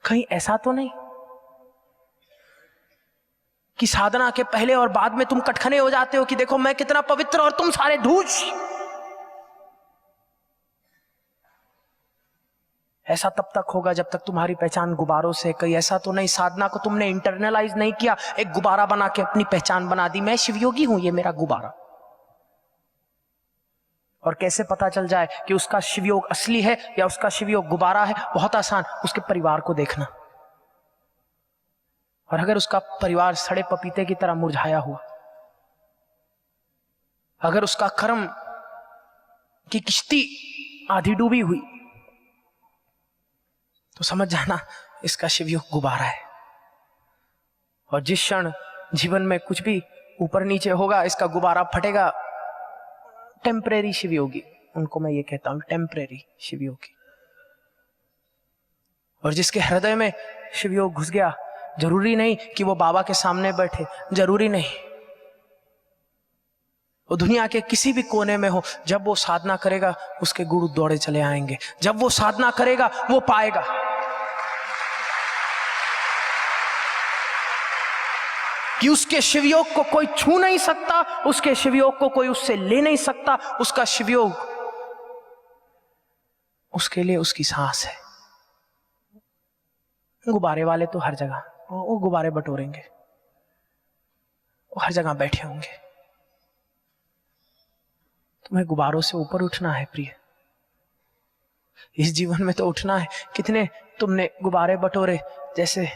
कहीं ऐसा तो नहीं कि साधना के पहले और बाद में तुम कटखने हो जाते हो कि देखो मैं कितना पवित्र और तुम सारे धूर्त। ऐसा तब तक होगा जब तक तुम्हारी पहचान गुब्बारों से। कहीं ऐसा तो नहीं साधना को तुमने इंटरनलाइज नहीं किया, एक गुब्बारा बना के अपनी पहचान बना दी, मैं शिवयोगी हूं, ये मेरा गुब्बारा। और कैसे पता चल जाए कि उसका शिवयोग असली है या उसका शिवयोग गुब्बारा है? बहुत आसान, उसके परिवार को देखना। और अगर उसका परिवार सड़े पपीते की तरह मुरझाया हुआ, अगर उसका कर्म की किश्ती आधी डूबी हुई, तो समझ जाना इसका शिवयोग गुब्बारा है। और जिस क्षण जीवन में कुछ भी ऊपर नीचे होगा, इसका गुब्बारा फटेगा। टेम्परेरी शिवयोगी, उनको मैं ये कहता हूं, टेम्परेरी शिवयोगी। और जिसके हृदय में शिवयोग घुस गया, जरूरी नहीं कि वो बाबा के सामने बैठे, जरूरी नहीं वो दुनिया के किसी भी कोने में हो, जब वो साधना करेगा उसके गुरु दौड़े चले आएंगे। जब वो साधना करेगा वो पाएगा। कि उसके शिवयोग को कोई छू नहीं सकता, उसके शिवयोग को कोई उससे ले नहीं सकता। उसका शिवयोग उसके लिए उसकी सांस है। गुब्बारे वाले तो हर जगह वो गुब्बारे बटोरेंगे, वो हर जगह बैठे होंगे। तुम्हें गुब्बारों से ऊपर उठना है प्रिय, इस जीवन में तो उठना है। कितने तुमने गुब्बारे बटोरे। जैसे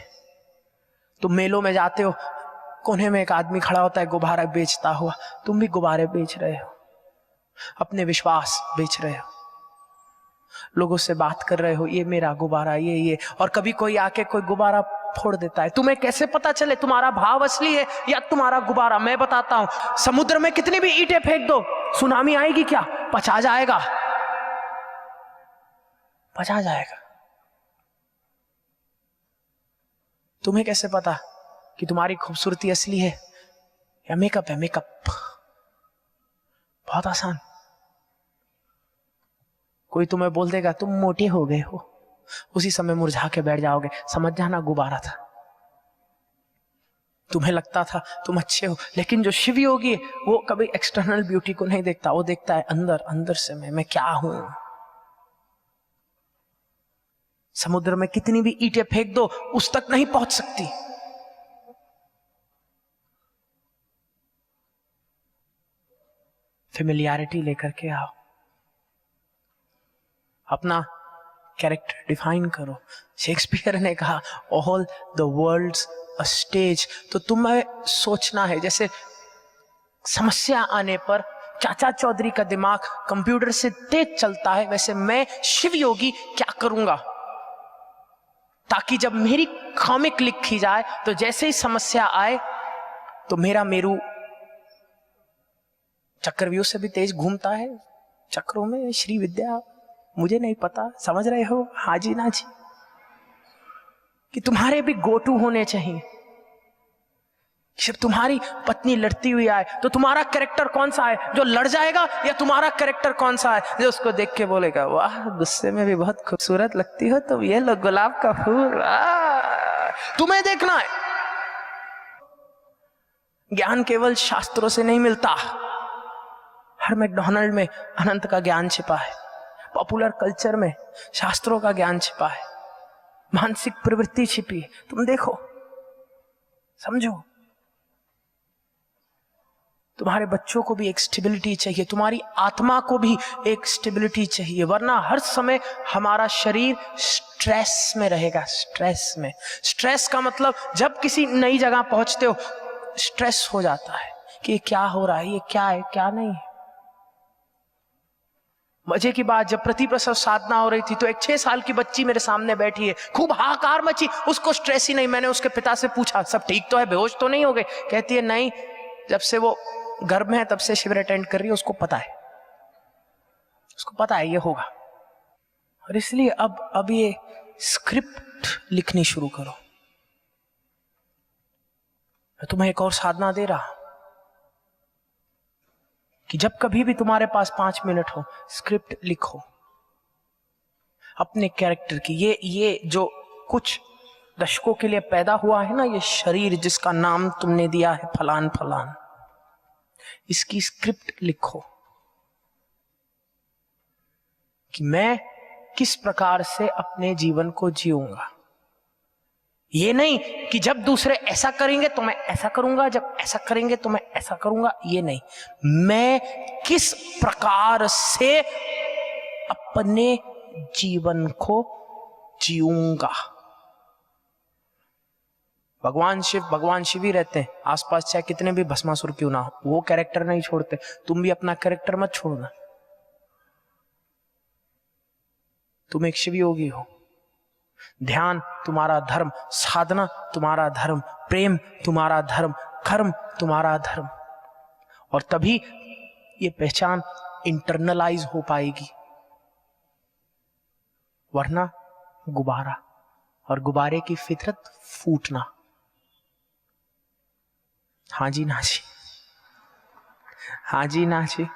तुम मेलों में जाते हो, कोने में एक आदमी खड़ा होता है गुब्बारा बेचता हुआ, तुम भी गुब्बारे बेच रहे हो, अपने विश्वास बेच रहे हो, लोगों से बात कर रहे हो, ये मेरा गुब्बारा, ये। और कभी कोई आके कोई गुब्बारा फोड़ देता है। तुम्हें कैसे पता चले तुम्हारा भाव असली है या तुम्हारा गुब्बारा? मैं बताता हूं, समुद्र में कितनी भी ईंटें फेंक दो, सुनामी आएगी क्या? पचा जाएगा, पचा जाएगा। तुम्हें कैसे पता कि तुम्हारी खूबसूरती असली है या मेकअप है? मेकअप बहुत आसान। कोई तुम्हें बोल देगा तुम मोटे हो गए हो, उसी समय मुरझा के बैठ जाओगे, समझ जाना गुब्बारा था। तुम्हें लगता था तुम अच्छे हो, लेकिन जो शिवयोगी है वो कभी एक्सटर्नल ब्यूटी को नहीं देखता, वो देखता है अंदर अंदर से मैं क्या हूं। समुद्र में कितनी भी ईंटें फेंक दो, उस तक नहीं पहुंच सकती। फेमिलियरिटी लेकर के आओ, अपना कैरेक्टर डिफाइन करो। शेक्सपियर ने कहा all the world's a stage. तो तुम्हें सोचना है, जैसे समस्या आने पर चाचा चौधरी का दिमाग कंप्यूटर से तेज चलता है, वैसे मैं शिवयोगी क्या करूंगा ताकि जब मेरी कॉमिक लिखी जाए तो जैसे ही समस्या आए तो मेरा मेरू चक्रव्यूह से भी तेज घूमता है। चक्रों में श्री विद्या, मुझे नहीं पता, समझ रहे हो हाजी ना जी? कि तुम्हारे भी गोटू होने चाहिए। जब तुम्हारी पत्नी लड़ती हुई आए तो तुम्हारा कैरेक्टर कौन सा है? जो लड़ जाएगा, या तुम्हारा कैरेक्टर कौन सा है जो उसको देख के बोलेगा वाह गुस्से में भी बहुत खूबसूरत लगती हो तुम, ये लो गुलाब का फूल। तुम्हें देखना है। ज्ञान केवल शास्त्रों से नहीं मिलता। हर मैकडॉनल्ड में अनंत का ज्ञान छिपा है, पॉपुलर कल्चर में शास्त्रों का ज्ञान छिपा है, मानसिक प्रवृत्ति छिपी है। तुम देखो, समझो। तुम्हारे बच्चों को भी एक स्टेबिलिटी चाहिए, तुम्हारी आत्मा को भी एक स्टेबिलिटी चाहिए, वरना हर समय हमारा शरीर स्ट्रेस में रहेगा। स्ट्रेस में, स्ट्रेस का मतलब जब किसी नई जगह पहुंचते हो स्ट्रेस हो जाता है कि क्या हो रहा है, ये क्या है क्या नहीं है। मजे की बात, जब प्रतिप्रसव साधना हो रही थी तो एक 6 साल की बच्ची मेरे सामने बैठी है, खूब हाहाकार मची, उसको स्ट्रेस ही नहीं। मैंने उसके पिता से पूछा सब ठीक तो है, बेहोश तो नहीं हो गए? कहती है नहीं, जब से वो गर्भ में है तब से शिविर अटेंड कर रही है, उसको पता है, उसको पता है ये होगा। और इसलिए अब ये स्क्रिप्ट लिखनी शुरू करो। मैं तुम्हें एक और साधना दे रहा कि जब कभी भी तुम्हारे पास 5 मिनट हो, स्क्रिप्ट लिखो अपने कैरेक्टर की। ये जो कुछ दशकों के लिए पैदा हुआ है ना ये शरीर जिसका नाम तुमने दिया है फलान फलान, इसकी स्क्रिप्ट लिखो कि मैं किस प्रकार से अपने जीवन को जीऊंगा। ये नहीं कि जब दूसरे ऐसा करेंगे तो मैं ऐसा करूंगा, जब ऐसा करेंगे तो मैं ऐसा करूंगा, ये नहीं, मैं किस प्रकार से अपने जीवन को जीऊंगा। भगवान शिव ही रहते हैं आसपास, चाहे कितने भी भस्मासुर क्यों ना हो, वो कैरेक्टर नहीं छोड़ते। तुम भी अपना कैरेक्टर मत छोड़ना। तुम एक शिव योगी हो। ध्यान तुम्हारा धर्म, साधना तुम्हारा धर्म, प्रेम तुम्हारा धर्म, कर्म तुम्हारा धर्म, और तभी ये पहचान इंटरनलाइज हो पाएगी। वरना गुब्बारा, और गुब्बारे की फितरत फूटना। हाँ जी ना जी, हाँ जी ना जी।